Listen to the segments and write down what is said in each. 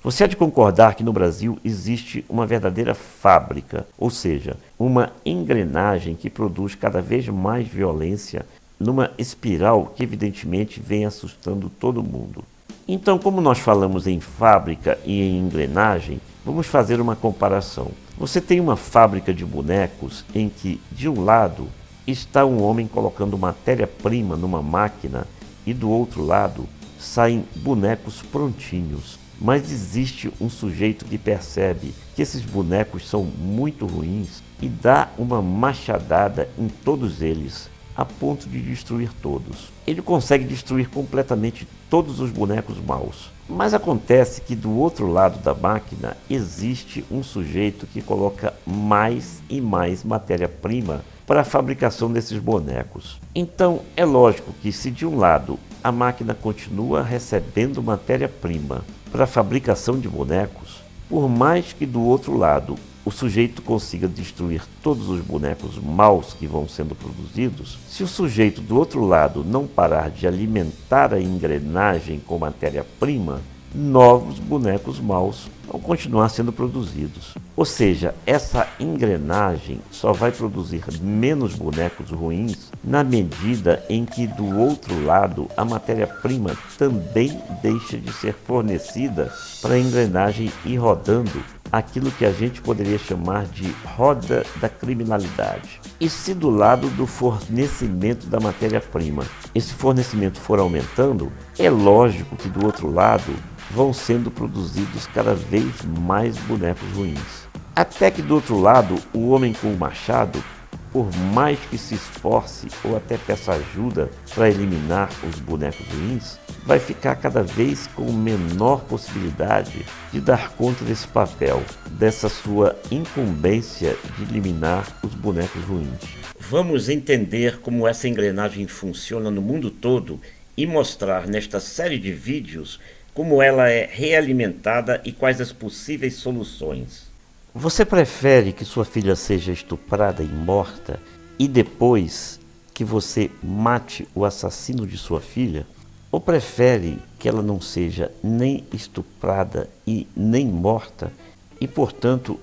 Você há de concordar que no Brasil existe uma verdadeira fábrica, ou seja, uma engrenagem que produz cada vez mais violência numa espiral que evidentemente vem assustando todo mundo. Então, como nós falamos em fábrica e em engrenagem, vamos fazer uma comparação. Você tem uma fábrica de bonecos em que, de um lado, está um homem colocando matéria-prima numa máquina e do outro lado saem bonecos prontinhos. Mas existe um sujeito que percebe que esses bonecos são muito ruins e dá uma machadada em todos eles, a ponto de destruir todos. Ele consegue destruir completamente todos os bonecos maus. Mas acontece que do outro lado da máquina existe um sujeito que coloca mais e mais matéria-prima para a fabricação desses bonecos. Então é lógico que se de um lado a máquina continua recebendo matéria-prima para a fabricação de bonecos, por mais que do outro lado o sujeito consiga destruir todos os bonecos maus que vão sendo produzidos, se o sujeito do outro lado não parar de alimentar a engrenagem com matéria-prima, novos bonecos maus vão continuar sendo produzidos. Ou seja, essa engrenagem só vai produzir menos bonecos ruins na medida em que do outro lado a matéria-prima também deixa de ser fornecida para a engrenagem ir rodando, aquilo que a gente poderia chamar de roda da criminalidade. E se do lado do fornecimento da matéria-prima esse fornecimento for aumentando, é lógico que do outro lado vão sendo produzidos cada vez mais bonecos ruins. Até que do outro lado, o homem com o machado, por mais que se esforce ou até peça ajuda para eliminar os bonecos ruins, vai ficar cada vez com menor possibilidade de dar conta desse papel, dessa sua incumbência de eliminar os bonecos ruins. Vamos entender como essa engrenagem funciona no mundo todo e mostrar nesta série de vídeos como ela é realimentada e quais as possíveis soluções. Você prefere que sua filha seja estuprada e morta e depois que você mate o assassino de sua filha? Ou prefere que ela não seja nem estuprada e nem morta e, portanto,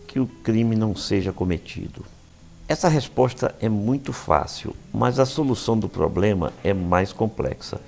que o crime não seja cometido? Essa resposta é muito fácil, mas a solução do problema é mais complexa.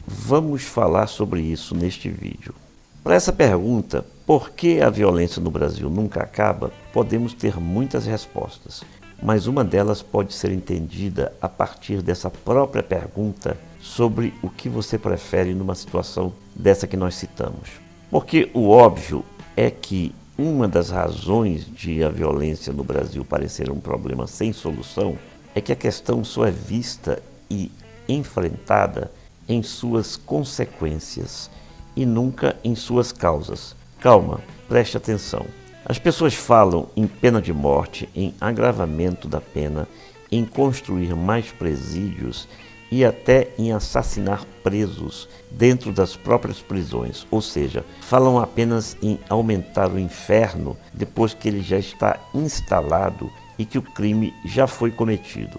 Vamos falar sobre isso neste vídeo. Para essa pergunta, por que a violência no Brasil nunca acaba, podemos ter muitas respostas, mas uma delas pode ser entendida a partir dessa própria pergunta sobre o que você prefere numa situação dessa que nós citamos. Porque o óbvio é que uma das razões de a violência no Brasil parecer um problema sem solução é que a questão só é vista e enfrentada em suas consequências e nunca em suas causas. Calma, preste atenção. As pessoas falam em pena de morte, em agravamento da pena, em construir mais presídios e até em assassinar presos dentro das próprias prisões. Ou seja, falam apenas em aumentar o inferno depois que ele já está instalado e que o crime já foi cometido.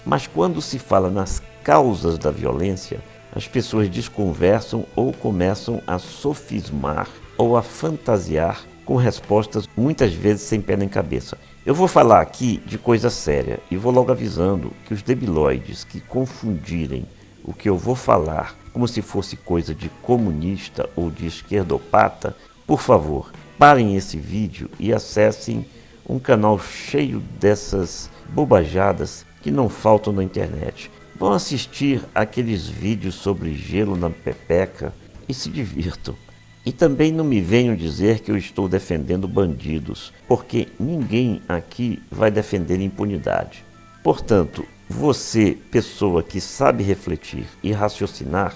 Mas quando se fala nas causas da violência, as pessoas desconversam ou começam a sofismar ou a fantasiar com respostas muitas vezes sem pé nem cabeça. Eu vou falar aqui de coisa séria e vou logo avisando que os debilóides que confundirem o que eu vou falar como se fosse coisa de comunista ou de esquerdopata, por favor, parem esse vídeo e acessem um canal cheio dessas bobajadas que não faltam na internet. Vão assistir aqueles vídeos sobre gelo na pepeca e se divirtam. E também não me venham dizer que eu estou defendendo bandidos, porque ninguém aqui vai defender impunidade. Portanto, você, pessoa que sabe refletir e raciocinar,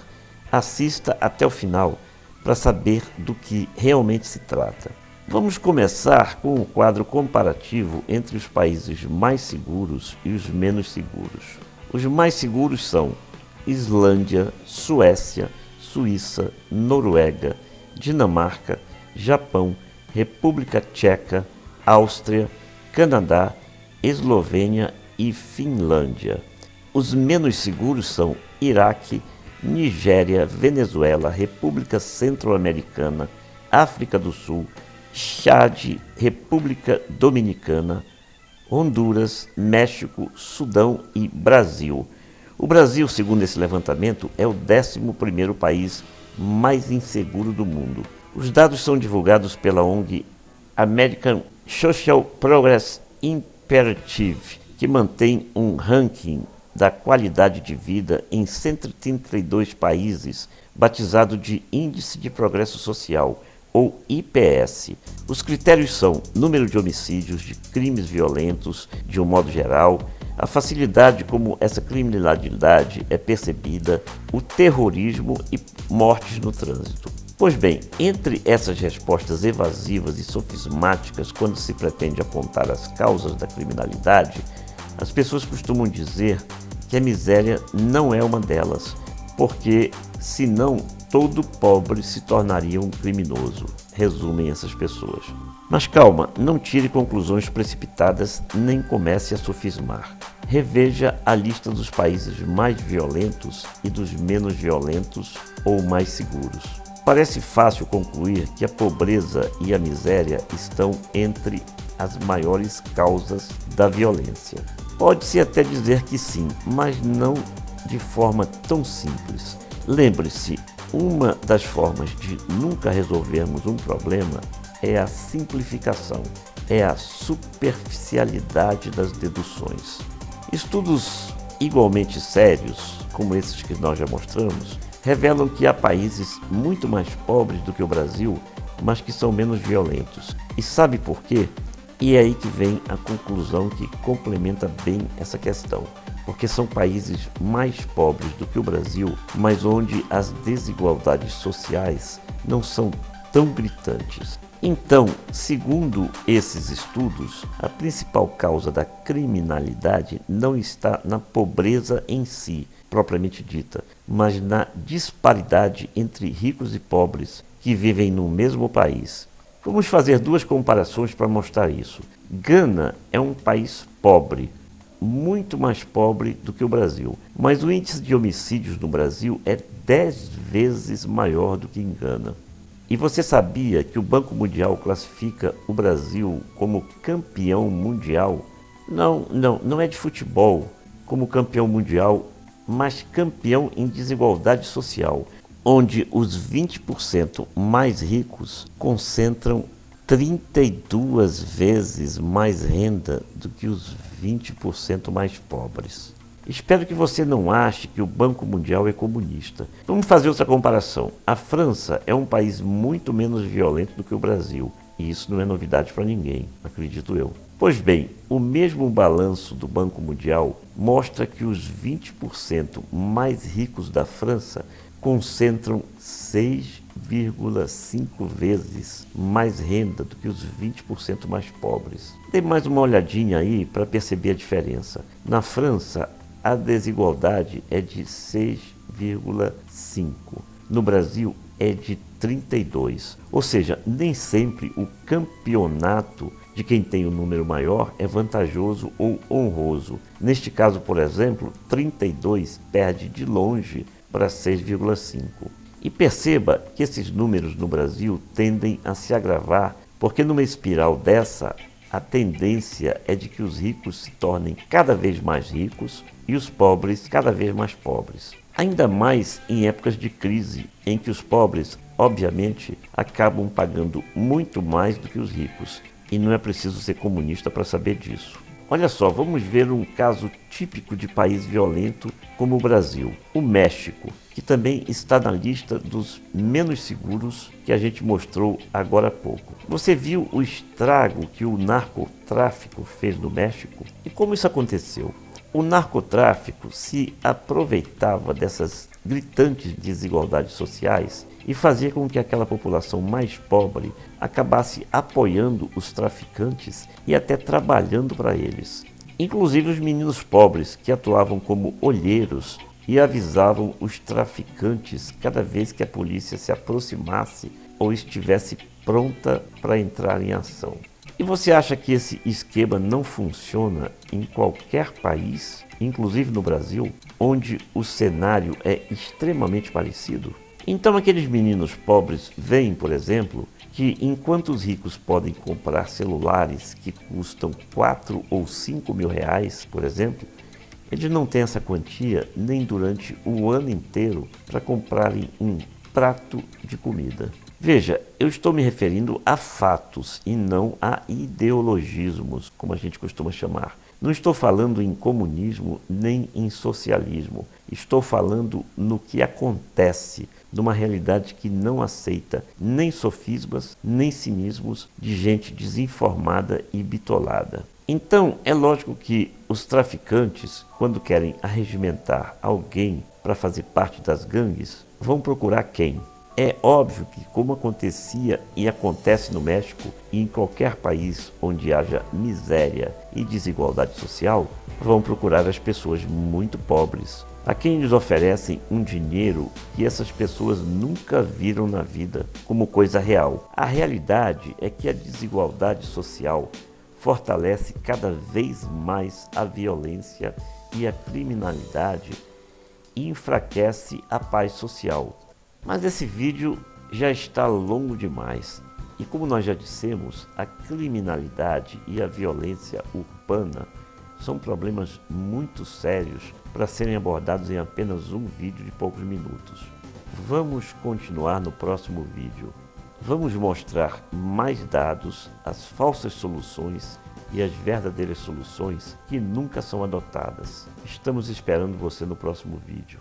assista até o final para saber do que realmente se trata. Vamos começar com um quadro comparativo entre os países mais seguros e os menos seguros. Os mais seguros são Islândia, Suécia, Suíça, Noruega, Dinamarca, Japão, República Tcheca, Áustria, Canadá, Eslovênia e Finlândia. Os menos seguros são Iraque, Nigéria, Venezuela, República Centro-Americana, África do Sul, Chad, República Dominicana, Honduras, México, Sudão e Brasil. O Brasil, segundo esse levantamento, é o 11º país mais inseguro do mundo. Os dados são divulgados pela ONG American Social Progress Imperative, que mantém um ranking da qualidade de vida em 132 países, batizado de Índice de Progresso Social, ou IPS. Os critérios são número de homicídios, de crimes violentos, de um modo geral, a facilidade como essa criminalidade é percebida, o terrorismo e mortes no trânsito. Pois bem, entre essas respostas evasivas e sofismáticas quando se pretende apontar as causas da criminalidade, as pessoas costumam dizer que a miséria não é uma delas, porque senão todo pobre se tornaria um criminoso, resumem essas pessoas. Mas calma, não tire conclusões precipitadas nem comece a sofismar. Reveja a lista dos países mais violentos e dos menos violentos ou mais seguros. Parece fácil concluir que a pobreza e a miséria estão entre as maiores causas da violência. Pode-se até dizer que sim, mas não de forma tão simples. Lembre-se, uma das formas de nunca resolvermos um problema é a simplificação, é a superficialidade das deduções. Estudos igualmente sérios, como esses que nós já mostramos, revelam que há países muito mais pobres do que o Brasil, mas que são menos violentos. E sabe por quê? E é aí que vem a conclusão que complementa bem essa questão. Porque são países mais pobres do que o Brasil, mas onde as desigualdades sociais não são tão gritantes. Então, segundo esses estudos, a principal causa da criminalidade não está na pobreza em si, propriamente dita, mas na disparidade entre ricos e pobres que vivem no mesmo país. Vamos fazer duas comparações para mostrar isso. Gana é um país pobre, muito mais pobre do que o Brasil, mas o índice de homicídios no Brasil é 10 vezes maior do que em Gana. E você sabia que o Banco Mundial classifica o Brasil como campeão mundial? Não é de futebol como campeão mundial, mas campeão em desigualdade social, onde os 20% mais ricos concentram 32 vezes mais renda do que os 20% mais pobres. Espero que você não ache que o Banco Mundial é comunista. Vamos fazer outra comparação. A França é um país muito menos violento do que o Brasil, e isso não é novidade para ninguém, acredito eu. Pois bem, o mesmo balanço do Banco Mundial mostra que os 20% mais ricos da França concentram 6,5 vezes mais renda do que os 20% mais pobres. Dê mais uma olhadinha aí para perceber a diferença. Na França, a desigualdade é de 6,5. No Brasil, é de 32. Ou seja, nem sempre o campeonato de quem tem o número maior é vantajoso ou honroso. Neste caso, por exemplo, 32 perde de longe para 6,5. E perceba que esses números no Brasil tendem a se agravar, porque numa espiral dessa, a tendência é de que os ricos se tornem cada vez mais ricos e os pobres cada vez mais pobres. Ainda mais em épocas de crise, em que os pobres, obviamente, acabam pagando muito mais do que os ricos. E não é preciso ser comunista para saber disso. Olha só, vamos ver um caso típico de país violento como o Brasil, o México, que também está na lista dos menos seguros que a gente mostrou agora há pouco. Você viu o estrago que o narcotráfico fez no México? E como isso aconteceu? O narcotráfico se aproveitava dessas gritantes desigualdades sociais e fazia com que aquela população mais pobre acabasse apoiando os traficantes e até trabalhando para eles. Inclusive os meninos pobres que atuavam como olheiros e avisavam os traficantes cada vez que a polícia se aproximasse ou estivesse pronta para entrar em ação. E você acha que esse esquema não funciona em qualquer país, inclusive no Brasil, onde o cenário é extremamente parecido? Então aqueles meninos pobres veem, por exemplo, que enquanto os ricos podem comprar celulares que custam 4 ou 5 mil reais, por exemplo, eles não têm essa quantia nem durante o ano inteiro para comprarem um prato de comida. Veja, eu estou me referindo a fatos e não a ideologismos, como a gente costuma chamar. Não estou falando em comunismo nem em socialismo. Estou falando no que acontece, numa realidade que não aceita nem sofismas, nem cinismos de gente desinformada e bitolada. Então, é lógico que os traficantes, quando querem arregimentar alguém para fazer parte das gangues, vão procurar quem? É óbvio que, como acontecia e acontece no México e em qualquer país onde haja miséria e desigualdade social, vão procurar as pessoas muito pobres, a quem eles oferecem um dinheiro que essas pessoas nunca viram na vida como coisa real. A realidade é que a desigualdade social fortalece cada vez mais a violência e a criminalidade e enfraquece a paz social. Mas esse vídeo já está longo demais e, como nós já dissemos, a criminalidade e a violência urbana são problemas muito sérios para serem abordados em apenas um vídeo de poucos minutos. Vamos continuar no próximo vídeo. Vamos mostrar mais dados, as falsas soluções e as verdadeiras soluções que nunca são adotadas. Estamos esperando você no próximo vídeo.